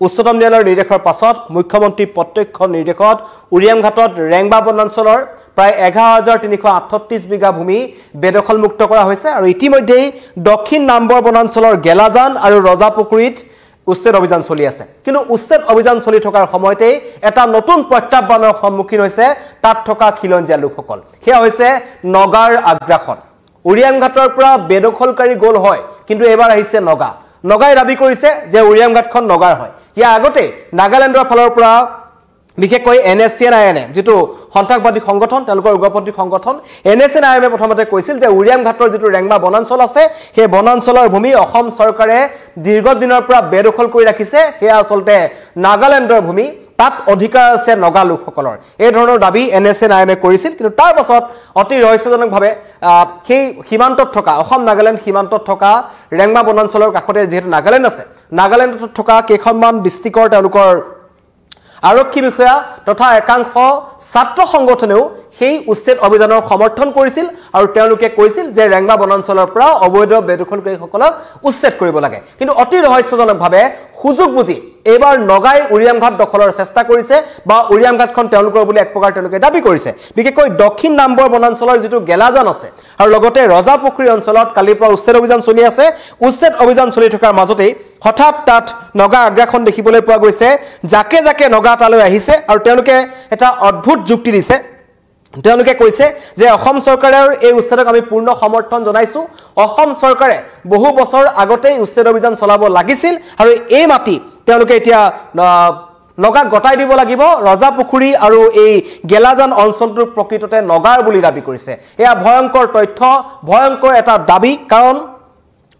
উচ্চতম ন্যায়ালয়ৰ নিৰ্দেশৰ পাছত মুখ্যমন্ত্ৰী প্ৰত্যক্ষ নিৰ্দেশত উৰিয়ামঘাটত ৰেংবা বনাঞ্চলৰ প্ৰায় 11,338 বিঘা ভূমি বেদখলমুক্ত কৰা হৈছে আৰু ইতিমধ্যেই দক্ষিণ নাম্বৰ বনাঞ্চলৰ গেলাজান আৰু ৰজাপুখুৰীত উচ্ছেদ অভিযান চলি আছে কিন্তু উচ্ছেদ অভিযান চলি থকাৰ সময়তে এটা নতুন প্ৰত্যাহ্বানৰ সন্মুখীন হৈছে তাত থকা খিলঞ্জীয়া লোকসকল সেয়া হৈছে নগাৰ আগ্ৰাসন উৰিয়ামঘাটৰ পৰা বেদখলকাৰী গ'ল হয় কিন্তু এবাৰ আহিছে নগাই দাবী কৰিছে যে উৰিয়ামঘাটখন নগাৰ হয় ইয়াৰ আগতে নাগালেণ্ডৰ ফালৰ পৰা বিশেষকৈ NSCNIM যেটো সন্ত্ৰাসবাদী সংগঠন তেওঁলোকৰ উগ্ৰপন্থী সংগঠন NSCNIM প্ৰথমতে কৈছিল যে উৰিয়ামঘাটৰ যেটো ৰেংবা বনাঞ্চল আছে সেই বনাঞ্চলৰ ভূমি অসম চৰকাৰে দীৰ্ঘদিনৰ পৰা বেদখল কৰি ৰাখিছে সেয়া আচলতে নাগালেণ্ডৰ ভূমি তাত অধিকাৰ আছে নগা লোকসকলৰ এই ধৰণৰ দাবী NSCNIM কৰিছিল কিন্তু তাৰ পাছত অতি ৰহস্যজনকভাৱে সেই সীমান্তত থকা অসম নাগালেণ্ড সীমান্তত থকা ৰেংবা বনাঞ্চলৰ কাষতে যেটো নাগালেণ্ড আছে নাগালেণ্ডত থকা কেইখনমান ডিস্ট্ৰিক্টৰ তেওঁলোকৰ আৰক্ষী বিষয়া তথা একাংশ ছাত্ৰ সংগঠনেও সেই উচ্ছেদ অভিযানৰ সমৰ্থন কৰিছিল আৰু তেওঁলোকে কৈছিল যে ৰেংবা বনাঞ্চলৰ পৰা অবৈধ বেদখলকাৰীসকলক উচ্ছেদ কৰিব লাগে কিন্তু অতি ৰহস্যজনকভাৱে সুযোগ বুজি এবাৰ নগাই উৰিয়ামঘাট দখলৰ চেষ্টা কৰিছে বা উৰিয়ামঘাটখন তেওঁলোকৰ বুলি এক প্ৰকাৰ তেওঁলোকে দাবী কৰিছে বিশেষকৈ দক্ষিণ নাম্বৰ বনাঞ্চলৰ যেটো গেলাজান আছে আৰু লগতে ৰজাপুখুৰী অঞ্চলত কালিৰ পৰা উচ্ছেদ অভিযান চলি আছে উচ্ছেদ অভিযান চলি থকাৰ মাজতে হঠাৎ তাত নগা আগ্ৰাসন দেখিবলৈ পোৱা গৈছে জাকে নগা তালৈ আহিছে আৰু তেওঁলোকে এটা অদ্ভুত যুক্তি দিছে তেওঁলোকে কৈছে যে অসম চৰকাৰৰ এই উচ্ছেদক আমি পূৰ্ণ সমৰ্থন জনাইছো অসম চৰকাৰে বহু বছৰ আগতেই উচ্ছেদ অভিযান চলাব লাগিছিল আৰু এই মাটি তেওঁলোকে এতিয়া নগা গটাই দিব লাগিব ৰজাপুখুৰী আৰু এই গেলাজান অঞ্চলটোৰ প্ৰকৃততে নগাৰ বুলি দাবী কৰিছে এয়া ভয়ংকৰ তথ্য ভয়ংকৰ এটা দাবী কাৰণ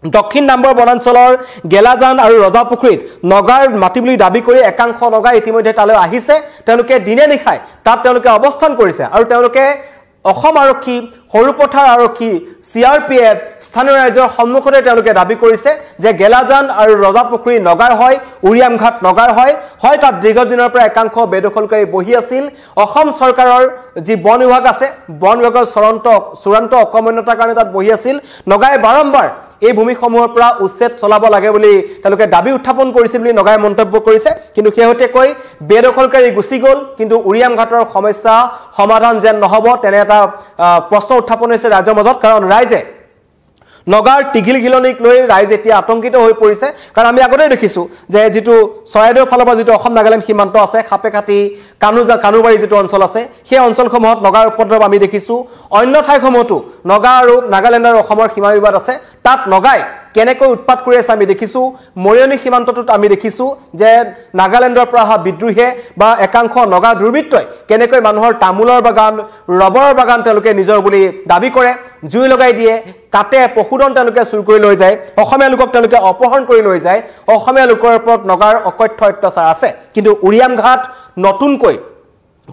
দক্ষিণ নাম্বৰ বনাঞ্চলৰ গেলাজান আৰু ৰজাপুখুৰীত নগাৰ মাটি বুলি দাবী কৰি একাংশ নগা ইতিমধ্যে তালৈ আহিছে তেওঁলোকে দিনে নিশাই তাত তেওঁলোকে অৱস্থান কৰিছে আৰু তেওঁলোকে অসম আৰক্ষী হৰুপথাৰ আৰক্ষী CRPF স্থানীয় ৰাইজৰ সন্মুখতে তেওঁলোকে দাবী কৰিছে যে গেলাজান আৰু ৰজাপুখুৰী নগাৰ হয় উৰিয়ামঘাট নগাৰ হয় তাত দীৰ্ঘদিনৰ পৰা একাংশ বেদখলকাৰী বহি আছিল অসম চৰকাৰৰ যি বন বিভাগ আছে বন বিভাগৰ চূড়ান্ত অকমন্যতাৰ কাৰণে তাত বহি আছিল নগাই বাৰম্বাৰ এই ভূমিসমূহৰ পৰা উচ্ছেদ চলাব লাগে বুলি তেওঁলোকে দাবী উত্থাপন কৰিছিল বুলি নগাই মন্তব্য কৰিছে কিন্তু শেহতীয়াকৈ বেদখলকাৰী গুচি গ'ল কিন্তু উৰিয়ামঘাটৰ সমস্যা সমাধান যেন নহব তেনে এটা প্ৰশ্ন উত্থাপন হৈছে ৰাজ্যৰ মাজত কাৰণ ৰাইজে নগাৰ টিঘিল গিলনিক লৈ ৰাইজ এতিয়া আতংকিত হৈ পৰিছে কাৰণ আমি আগতে দেখিছো যে যেটো চৰাইদেউৰ ফালৰ পৰা যেটো অসম নাগালেণ্ড সীমান্ত আছে খাপেকাটি কানুবাৰী যেটো অঞ্চল আছে সেই অঞ্চলসমূহত নগাৰ উপদ্ৰৱ আমি দেখিছো অন্য ঠাইসমূহতো নগা আৰু নাগালেণ্ড আৰু অসমৰ সীমা বিবাদ আছে তাত নগাই কেনেকৈ উৎপাত কৰি আছে আমি দেখিছো মৰিয়নি সীমান্তটোত আমি দেখিছো যে নাগালেণ্ডৰ পৰা অহা বিদ্ৰোহে বা একাংশ নগা দুৰ্বৃত্তই কেনেকৈ মানুহৰ তামোলৰ বাগান ৰবৰৰ বাগান তেওঁলোকে নিজৰ বুলি দাবী কৰে জুই লগাই দিয়ে কাটে পশুধন তেওঁলোকে চুৰ কৰি লৈ যায় অসমীয়া লোকক তেওঁলোকে অপহৰণ কৰি লৈ যায় অসমীয়া লোকৰ ওপৰত নগাৰ অকথ্য অত্যাচাৰ আছে কিন্তু উৰিয়ামঘাট নতুনকৈ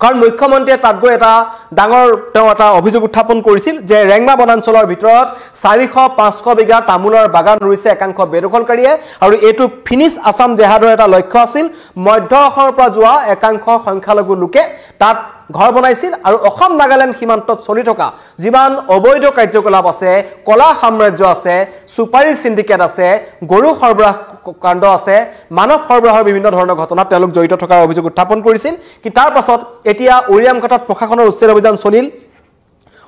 কাৰণ মুখ্যমন্ত্ৰীয়ে তাত গৈ এটা ডাঙৰ এটা অভিযোগ উত্থাপন কৰিছিল যে ৰেংবা বনাঞ্চলৰ ভিতৰত 400-500 বিঘা তামোলৰ বাগান ৰুইছে একাংশ বেদখলকাৰীয়ে আৰু এটো ফিনিশ আসাম জেহাদৰ এটা লক্ষ্য আছিল মধ্য অসমৰ পৰা যোৱা একাংশ সংখ্যালঘু লোকে তাত ঘৰ বনাইছিল আৰু অসম নাগালেণ্ড সীমান্তত চলি থকা যিমান অবৈধ কাৰ্যকলাপ আছে কলা সাম্ৰাজ্য আছে সুপাৰী সিন্ডিকেট আছে গৰু সৰবৰাহ কাণ্ড আছে মানৱ সৰবৰাহৰ বিভিন্ন ধৰণৰ ঘটনা তেওঁলোক জড়িত থকাৰ অভিযোগ উত্থাপন কৰিছিল কি তাৰ পাছত এতিয়া উৰিয়ামঘাটত প্ৰশাসনৰ উচ্ছেদ অভিযান চলিল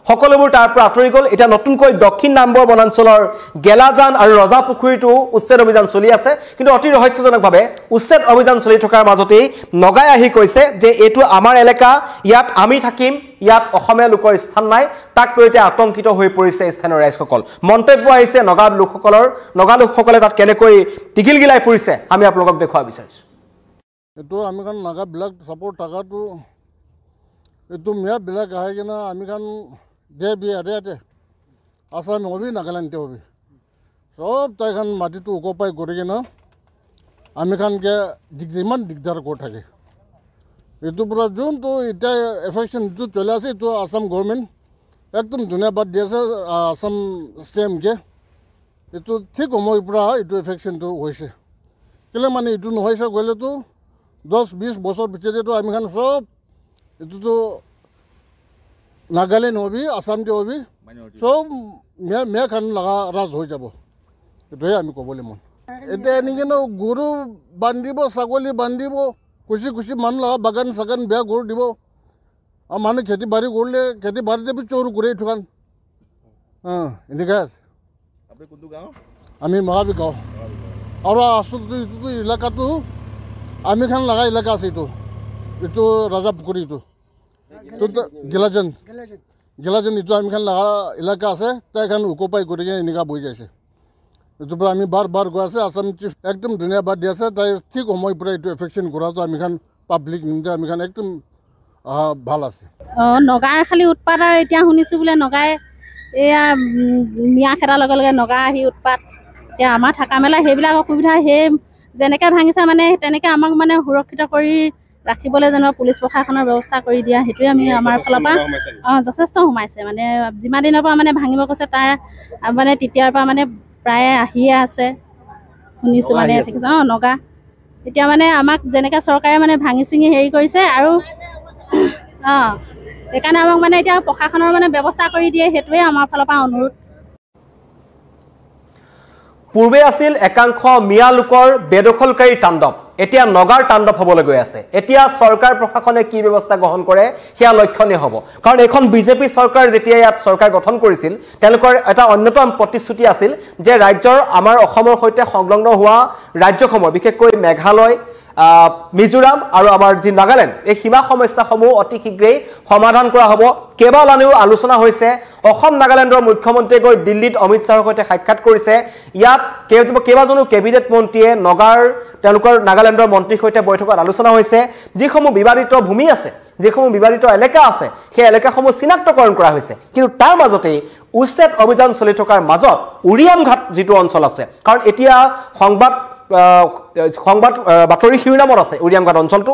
সকলোবোৰ তাৰ পৰা আঁতৰি গ'ল এটা নতুনকৈ দক্ষিণ নাম্বৰ বনাঞ্চলৰ গেলাজান আৰু ৰজাপুখুৰীটো উচ্ছেদ অভিযান চলি আছে কিন্তু অতি ৰহস্যজনকভাৱে উচ্ছেদ অভিযান চলি থকাৰ মাজতেই নগাই আহি কৈছে যে এটো আমাৰ এলেকা ইয়াত আমি থাকিম ইয়াত অসমীয়া লোকৰ স্থান নাই তাক লৈ এতিয়া আতংকিত হৈ পৰিছে স্থানীয় ৰাইজসকল মন্তব্য আহিছে নগা লোকসকলে তাত কেনেকৈ টিঘিল গিলাই পৰিছে আমি আপোনালোকক দেখুৱাব বিচাৰিছো এটো আমি কান নগা বিলাক সাপোৰ্ট টাকাটো এটো মিয়া বিলাক আহে কিনা আমি কান দে বিয়াতে আসাম হবি নাগালেণ্ডে হবি সব তাইখান মাটিটো ওকপাই কৰি কিনা আমি খানকে যিমান দিগদাৰ কৰি থাকে এইটো পুৰা যোনটো এতিয়া এফেকশ্যন যিটো চলি আছে এইটো আসাম গভৰ্ণমেণ্ট একদম ধন্যবাদ দি আছে আসাম ষ্টেমকে এইটো ঠিক সময়ৰ পৰা এইটো এফেকশ্যনটো হৈছে কেলে মানে এইটো নহৈছে গ'লেতো 10-20 বছৰ পিছতেতো আমি খান সব এইটোতো নাগালেণ্ড হবি আসামতে হবি সব মেয়া খান লগা ৰাজ হৈ যাব এইটোৱে আমি ক'বলৈ মন এতিয়া এনেকৈ গৰু বান্ধিব ছাগলী বান্ধিব কুচি মানুহ লগা বাগান চাগান বেয়া গৰু দিব আৰু মানুহ খেতি বাৰী কৰিলে খেতি বাৰীতে চোৰ কৰি থকান এনেকৈ আছে আমি মহাবী গাঁও আৰু আচলতে এইটো এলেকাটো আমি খান লগা এলেকা আছে এইটো ৰাজা পুখুৰী এইটো গেলাজান এইটো আমি খান লগা এলেকা আছে তাই খান উকোপাই কৰি কিনে এনেকুৱা বহি যাইছে এইটোৰ পৰা আমি বাৰ গৈ আছে আসাম চিফ একদম ধন্যবাদ দি আছে তাই ঠিক সময়ৰ পৰা এইটো এফেকশ্যন কৰাটো আমি খান পাব্লিক নিমিত্তে আমি খান একদম ভাল আছে নগাৰ খালি উৎপাত আৰু এতিয়া শুনিছোঁ বোলে নগাই এয়া মিয়া খেদাৰ লগে লগে নগা আহি উৎপাত এতিয়া আমাৰ থকা মেলা সেইবিলাক অসুবিধা সেই যেনেকৈ ভাঙিছে মানে তেনেকৈ আমাক মানে সুৰক্ষিত কৰি ৰাখিবলৈ যেনিবা পুলিচ প্ৰশাসনৰ ব্যৱস্থা কৰি দিয়া সেইটোৱে আমি আমাৰ ফালৰ পৰা যথেষ্ট সোমাইছে মানে যিমান দিনৰ পৰা মানে ভাঙিব কৈছে তাৰ মানে তেতিয়াৰ পৰা মানে প্ৰায় আহিয়ে আছে শুনিছোঁ মানে নগা এতিয়া মানে আমাক যেনেকৈ চৰকাৰে মানে ভাঙি চিঙি হেৰি কৰিছে আৰু সেইকাৰণে আমাক মানে এতিয়া প্ৰশাসনৰ মানে ব্যৱস্থা কৰি দিয়ে সেইটোৱে আমাৰ ফালৰ পৰা অনুৰোধ পূৰ্বে আছিল একাংশ মিয়া লোকৰ বেদখলকাৰী তাণ্ডৱ এতিয়া নগাৰ তাণ্ডৱ হ'বলৈ গৈ আছে এতিয়া চৰকাৰ প্ৰশাসনে কি ব্যৱস্থা গ্ৰহণ কৰে সেয়া লক্ষণীয় হ'ব কাৰণ এখন বিজেপি চৰকাৰ যেতিয়া ইয়াত চৰকাৰ গঠন কৰিছিল তেওঁলোকৰ এটা অন্যতম প্ৰতিশ্ৰুতি আছিল যে ৰাজ্যৰ আমাৰ অসমৰ সৈতে সংলগ্ন হোৱা ৰাজ্যসমূহ বিশেষকৈ মেঘালয় মিজোৰাম আৰু আমাৰ যি নাগালেণ্ড এই সীমা সমস্যাসমূহ অতি শীঘ্ৰেই সমাধান কৰা হ'ব কেইবালানিও আলোচনা হৈছে অসম নাগালেণ্ডৰ মুখ্যমন্ত্ৰীয়ে গৈ দিল্লীত অমিত শ্বাহৰ সৈতে সাক্ষাৎ কৰিছে ইয়াত কেইবাজনো কেবিনেট মন্ত্ৰীয়ে তেওঁলোকৰ নাগালেণ্ডৰ মন্ত্ৰীৰ সৈতে বৈঠকত আলোচনা হৈছে যিসমূহ বিবাদিত ভূমি আছে যিসমূহ বিবাদিত এলেকা আছে সেই এলেকাসমূহ চিনাক্তকৰণ কৰা হৈছে কিন্তু তাৰ মাজতেই উচ্ছেদ অভিযান চলি থকাৰ মাজত উৰিয়ামঘাট যিটো অঞ্চল আছে কাৰণ এতিয়া সংবাদ বাতৰি শিৰোনামত আছে উৰিয়ামঘাট অঞ্চলটো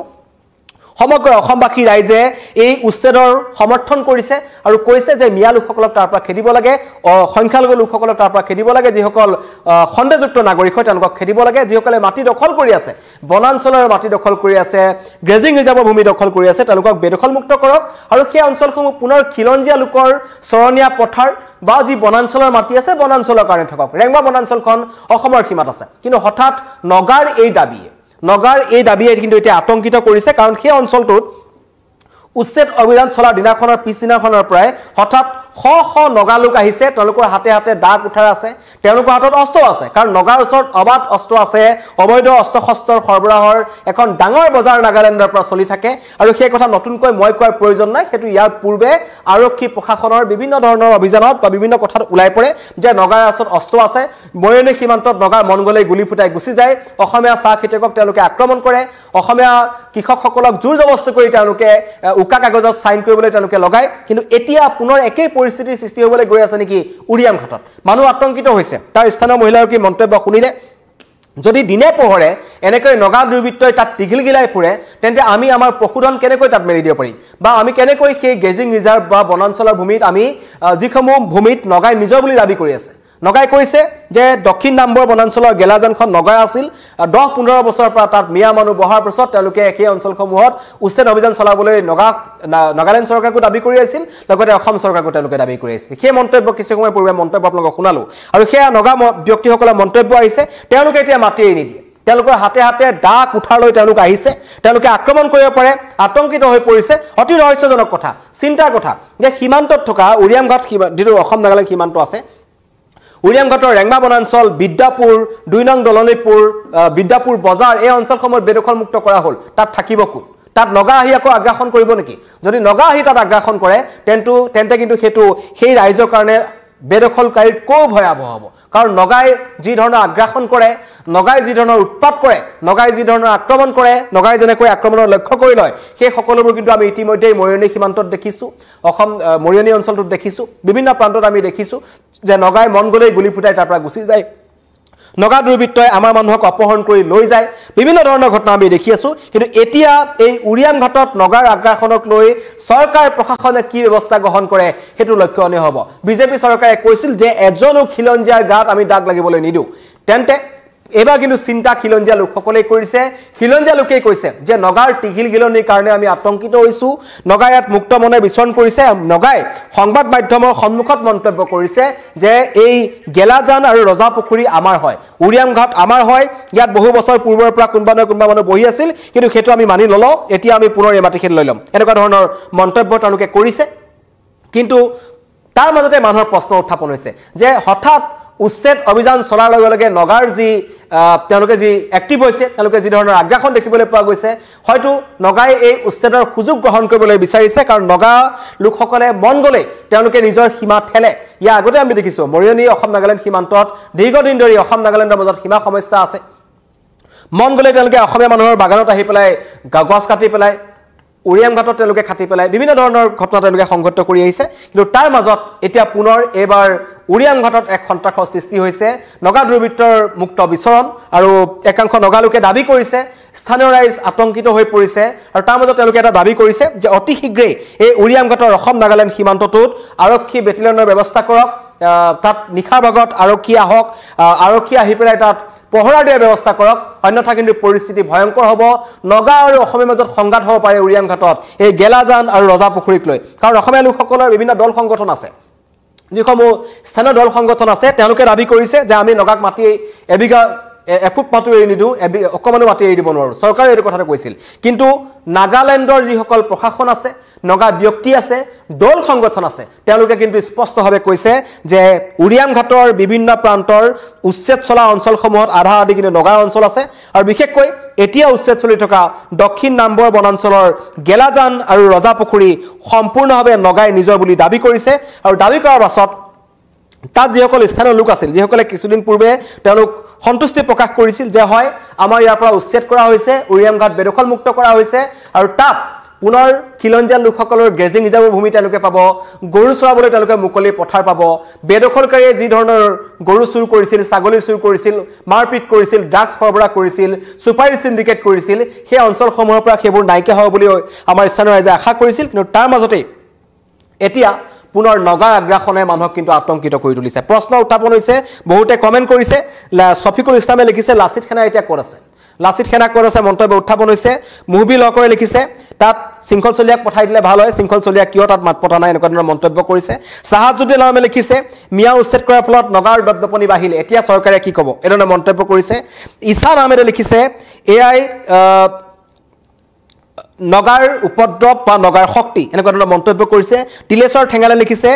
সমগ্ৰ অসমবাসী ৰাইজে এই উচ্ছেদৰ সমৰ্থন কৰিছে আৰু কৈছে যে মিয়া লোকসকলক তাৰ পৰা খেদিব লাগে সংখ্যালঘু লোকসকলক তাৰ পৰা খেদিব লাগে যিসকল খণ্ডযুক্ত নাগৰিক হয় তেওঁলোকক খেদিব লাগে যিসকলে মাটি দখল কৰি আছে বনাঞ্চলৰ মাটি দখল কৰি আছে গ্ৰেজিং ৰিজাৰ্ভৰ ভূমি দখল কৰি আছে তেওঁলোকক বেদখলমুক্ত কৰক আৰু সেই অঞ্চলসমূহ পুনৰ খিলঞ্জীয়া লোকৰ চৰণীয়া পথাৰ বা যি বনাঞ্চলৰ মাটি আছে বনাঞ্চলৰ কাৰণে থাকক ৰেংবা বনাঞ্চলখন অসমৰ সীমাত আছে কিন্তু হঠাৎ নগাৰ এই দাবীয়ে কিন্তু এতিয়া আতংকিত কৰিছে কাৰণ সেই অঞ্চলটোত উচ্ছেদ অভিযান চলাৰ দিনাখনৰ পিছদিনাখনৰ পৰাই হঠাৎ শ নগা লোক আহিছে তেওঁলোকৰ হাতে হাতে দা কুঠাৰ আছে তেওঁলোকৰ হাতত অস্ত্ৰ আছে কাৰণ নগাৰ ওচৰত অবাধ অস্ত্ৰ আছে অবৈধ অস্ত্ৰ শস্ত্ৰৰ সৰবৰাহৰ এখন ডাঙৰ বজাৰ নাগালেণ্ডৰ পৰা চলি থাকে আৰু সেই কথা নতুনকৈ মই কোৱাৰ প্ৰয়োজন নাই সেইটো ইয়াৰ পূৰ্বে আৰক্ষী প্ৰশাসনৰ বিভিন্ন ধৰণৰ অভিযানত বা বিভিন্ন কথাত ওলাই পৰে যে নগাৰ ওচৰত অস্ত্ৰ আছে ময়নি সীমান্তত নগাৰ মন গ'লে গুলি ফুটাই গুচি যায় অসমীয়া চাহ খেতিয়কক তেওঁলোকে আক্ৰমণ কৰে অসমীয়া কৃষকসকলক জোৰ জবস্তি কৰি তেওঁলোকে উকা কাগজত সাইন কৰিবলৈ তেওঁলোকে লগায় কিন্তু এতিয়া পুনৰ একেই পৰিস্থিতিৰ সৃষ্টি হ'বলৈ গৈ আছে নেকি উৰিয়ামঘাটত মানুহ আতংকিত হৈছে তাৰ স্থানীয় মহিলাৰ কি মন্তব্য শুনিলে যদি দিনে পোহৰে এনেকৈ নগা দুৰ্বৃত্তই তাত টিঘিলগিলাই ফুৰে তেন্তে আমি আমাৰ পশুধন কেনেকৈ তাত মেলি দিব পাৰিম বা আমি কেনেকৈ সেই গেজিং ৰিজাৰ্ভ বা বনাঞ্চলৰ ভূমিত আমি যিসমূহ ভূমিত নগাই নিজৰ বুলি দাবী কৰি আছে নগাই কৈছে যে দক্ষিণ নাম্বৰ বনাঞ্চলৰ গেলাজানখন নগাৰ আছিল 10-15 বছৰৰ পৰা তাত মিয়া মানুহ বহাৰ পিছত তেওঁলোকে সেই অঞ্চলসমূহত উচ্ছেদ অভিযান চলাবলৈ নাগালেণ্ড চৰকাৰকো দাবী কৰি আছিল লগতে অসম চৰকাৰকো তেওঁলোকে দাবী কৰি আছিল সেই মন্তব্য কিছু সময় পূৰ্বে মন্তব্য আপোনালোকক শুনালো আৰু সেয়া নগা ব্যক্তিসকলৰ মন্তব্য আহিছে তেওঁলোকে এতিয়া মাতি এৰি নিদিয়ে তেওঁলোকৰ হাতে হাতে দা কুঠাৰ লৈ তেওঁলোক আহিছে তেওঁলোকে আক্ৰমণ কৰিব পাৰে আতংকিত হৈ পৰিছে অতি ৰহস্যজনক কথা চিন্তাৰ কথা যে সীমান্তত থকা উৰিয়ামঘাট যিটো অসম নাগালেণ্ড সীমান্ত আছে উৰিয়ামঘাটৰ ৰেংমা বনাঞ্চল বিদ্যাপুৰ 2 নং দলনিপুৰ বিদ্যাপুৰ বজাৰ এই অঞ্চলসমূহ বেদখলমুক্ত কৰা হ'ল তাত থাকিব কোন তাত নগা আহি আকৌ আগ্ৰাসন কৰিব নেকি যদি নগা আহি তাত আগ্ৰাসন কৰে তেন্তে কিন্তু সেইটো সেই ৰাইজৰ কাৰণে বেদখলকাৰীৰ কো ভয়াবহ হ'ব কাৰণ নগাই যি ধৰণৰ আগ্ৰাসন কৰে নগাই যি ধৰণৰ উৎপাত কৰে নগাই যি ধৰণৰ আক্ৰমণ কৰে নগাই যেনেকৈ আক্ৰমণৰ লক্ষ্য কৰি লয় সেই সকলোবোৰ কিন্তু আমি ইতিমধ্যে মৰিয়নি সীমান্তত দেখিছোঁ অসম মৰিয়নি অঞ্চলটোত দেখিছোঁ বিভিন্ন প্ৰান্তত আমি দেখিছোঁ যে নগাই মন গ'লেই গুলি ফুটাই তাৰ পৰা গুচি যায় নগা দুৰ্বৃত্তই আমাৰ মানুহক অপহৰণ কৰি লৈ যায় বিভিন্ন ধৰণৰ ঘটনা আমি দেখি আছোঁ কিন্তু এতিয়া এই উৰিয়ামঘাটত নগাৰ আগ্ৰাসনক লৈ চৰকাৰ প্ৰশাসনে কি ব্যৱস্থা গ্ৰহণ কৰে সেইটো লক্ষণীয় হ'ব বিজেপি চৰকাৰে কৈছিল যে এজনো খিলঞ্জীয়াৰ গাত আমি দাগ লাগিবলৈ নিদিওঁ তেন্তে এবাৰ কিন্তু চিন্তা খিলঞ্জীয়া লোকসকলে কৰিছে খিলঞ্জীয়া লোকেই কৈছে যে নগাৰ টিঘিল গিলনিৰ কাৰণে আমি আতংকিত হৈছো নগাই ইয়াত মুক্ত মনে বিচৰণ কৰিছে নগাই সংবাদ মাধ্যমৰ সন্মুখত মন্তব্য কৰিছে যে এই গেলাজান আৰু ৰজাপুখুৰী আমাৰ হয় উৰিয়াম ঘাট আমাৰ হয় ইয়াত বহু বছৰ পূৰ্বৰ পৰা কোনবা মানুহ বহি আছিল কিন্তু সেইটো আমি মানি ললো এতিয়া আমি পুনৰ এই মাটিখিনি লৈ লম এনেকুৱা ধৰণৰ মন্তব্য তেওঁলোকে কৰিছে কিন্তু তাৰ মাজতে মানুহৰ প্ৰশ্ন উত্থাপন হৈছে যে হঠাৎ উচ্ছেদ অভিযান চলাৰ লগে লগে নগাৰ যি তেওঁলোকে যি এক্টিভ হৈছে তেওঁলোকে যি ধৰণৰ আগ্ৰাসন দেখিবলৈ পোৱা গৈছে হয়তো নগাই এই উচ্ছেদৰ সুযোগ গ্ৰহণ কৰিবলৈ বিচাৰিছে কাৰণ নগা লোকসকলে মন গলে তেওঁলোকে নিজৰ সীমা ঠেলে ইয়াৰ আগতে আমি দেখিছো মৰিয়নি অসম নাগালেণ্ড সীমান্তত দীৰ্ঘদিন ধৰি অসম নাগালেণ্ডৰ মাজত সীমা সমস্যা আছে মন গলে তেওঁলোকে অসমীয়া মানুহৰ বাগানত আহি পেলাই গছ কাটি পেলাই উৰিয়াম ঘাটত তেওঁলোকে খাটি পেলাই বিভিন্ন ধৰণৰ ঘটনা তেওঁলোকে সংঘটিত কৰি আহিছে কিন্তু তাৰ মাজত এতিয়া পুনৰ এবাৰ উৰিয়াম ঘাটত এক সন্ত্ৰাসৰ সৃষ্টি হৈছে নগা দুৰ্বৃত্তৰ মুক্ত বিচৰণ আৰু একাংশ নগা লোকে দাবী কৰিছে স্থানীয় ৰাইজ আতংকিত হৈ পৰিছে আৰু তাৰ মাজত তেওঁলোকে এটা দাবী কৰিছে যে অতি শীঘ্ৰেই এই উৰিয়াম ঘাটৰ অসম নাগালেণ্ড সীমান্তটোত আৰক্ষী বেটেলিয়নৰ ব্যৱস্থা কৰক তাত নিশাৰ ভাগত আৰক্ষী আহক আৰক্ষী আহি পেলাই তাত পহৰা দিয়াৰ ব্যৱস্থা কৰক অন্যথা কিন্তু পৰিস্থিতি ভয়ংকৰ হ'ব নগা আৰু অসমৰ মাজত সংঘাত হ'ব পাৰে উৰিয়াম ঘাটত এই গেলাজান আৰু ৰজাপুখুৰীক লৈ কাৰণ অসমীয়া লোকসকলৰ বিভিন্ন দল সংগঠন আছে যিসমূহ স্থানীয় দল সংগঠন আছে তেওঁলোকে দাবী কৰিছে যে আমি নগাক মাটি এবিঘা এফুট মাটি এৰি নিদিওঁ অকমানো মাটি এৰি দিব নোৱাৰোঁ চৰকাৰে এইটো কথাটো কৈছিল কিন্তু নাগালেণ্ডৰ যিসকল প্ৰশাসন আছে নগা ব্যক্তি আছে দল সংগঠন আছে তেওঁলোকে কিন্তু স্পষ্টভাৱে কৈছে যে উৰিয়াম ঘাটৰ বিভিন্ন প্ৰান্তৰ উচ্ছেদ চলা অঞ্চলসমূহত আধা আধি কিন্তু নগা অঞ্চল আছে আৰু বিশেষকৈ এতিয়া উচ্ছেদ চলি থকা দক্ষিণ নাম্বৰ বনাঞ্চলৰ গেলাজান আৰু ৰজাপুখুৰী সম্পূৰ্ণভাৱে নগাই নিজৰ বুলি দাবী কৰিছে আৰু দাবী কৰাৰ পাছত তাত যিসকল স্থানীয় লোক আছিল যিসকলে কিছুদিন পূৰ্বে তেওঁলোক সন্তুষ্টি প্ৰকাশ কৰিছিল যে হয় আমাৰ ইয়াৰ পৰা উচ্ছেদ কৰা হৈছে উৰিয়াম ঘাট বেদখল মুক্ত কৰা হৈছে আৰু তাত পুনৰ খিলঞ্জীয়া লোকসকলৰ গ্ৰেজিং ৰিজাৰ্ভৰ ভূমি তেওঁলোকে পাব গৰু চৰাবলৈ তেওঁলোকে মুকলি পথাৰ পাব বেদখলকাৰীয়ে যি ধৰণৰ গৰু চুৰ কৰিছিল ছাগলী চুৰ কৰিছিল মাৰপিট কৰিছিল ড্ৰাগছ সৰবৰাহ কৰিছিল সুপাৰী সিন্ডিকেট কৰিছিল সেই অঞ্চলসমূহৰ পৰা সেইবোৰ নাইকিয়া হ'ব বুলি আমাৰ স্থানীয় ৰাইজে আশা কৰিছিল কিন্তু তাৰ মাজতে এতিয়া পুনৰ নগা আগ্ৰাসনে মানুহক কিন্তু আতংকিত কৰি তুলিছে প্ৰশ্ন উত্থাপন হৈছে বহুতে কমেন্ট কৰিছে সফিকুল ইছলামে লিখিছে লাচিত খানা এতিয়া ক'ত আছে লাচিত খানা ক'ত আছে মন্তব্য উত্থাপন হৈছে মুহবি লকৰে লিখিছে তাত সিংখল চলিয়াক পঠাই দিলে ভাল হয় সিংখল চলিয়া কিয় তাত মাত পতা নাই এনেকুৱা ধৰণৰ মন্তব্য কৰিছে সাহাজুদ্দিন আলমে লিখিছে মিয়া উচ্ছেদ কৰাৰ ফলত নগাৰ দপদপনি বাঢ়িল এতিয়া চৰকাৰে কি ক'ব এই ধৰণৰ মন্তব্য কৰিছে ইছান আহমেদে লিখিছে এআই নগাৰ উপদ্ৰৱ বা নগাৰ শক্তি এনেকুৱা ধৰণৰ মন্তব্য কৰিছে তিলেশ্বৰ ঠেঙালে লিখিছে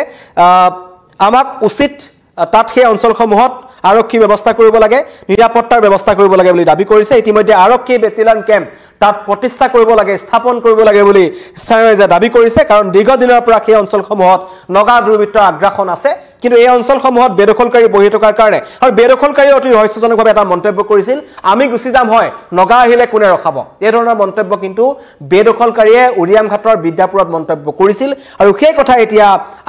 আমাক উচিত তাত সেই অঞ্চলসমূহত আৰক্ষী ব্যৱস্থা কৰিব লাগে নিৰাপত্তাৰ ব্যৱস্থা কৰিব লাগে বুলি দাবী কৰিছে ইতিমধ্যে আৰক্ষী বেটেলিয়ন কেম্প তাত প্ৰতিষ্ঠা কৰিব লাগে স্থাপন কৰিব লাগে বুলি স্থানীয় দাবী কৰিছে কাৰণ দীৰ্ঘদিনৰ পৰা সেই অঞ্চলসমূহত নগা দুৰ্বৃত্তৰ আগ্ৰাসন আছে কিন্তু এই অঞ্চলসমূহত বেদখলকাৰী বহি থকাৰ কাৰণে আৰু বেদখলকাৰী অতি ৰহস্যজনকভাৱে এটা মন্তব্য কৰিছিল আমি গুচি যাম হয় নগা আহিলে কোনে ৰখাব এই ধৰণৰ মন্তব্য কিন্তু বেদখলকাৰীয়ে উৰিয়াম ঘাটৰ বিদ্যাপুৰত মন্তব্য কৰিছিল আৰু সেই কথা এতিয়া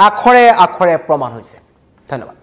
আখৰে আখৰে প্ৰমাণ হৈছে ধন্যবাদ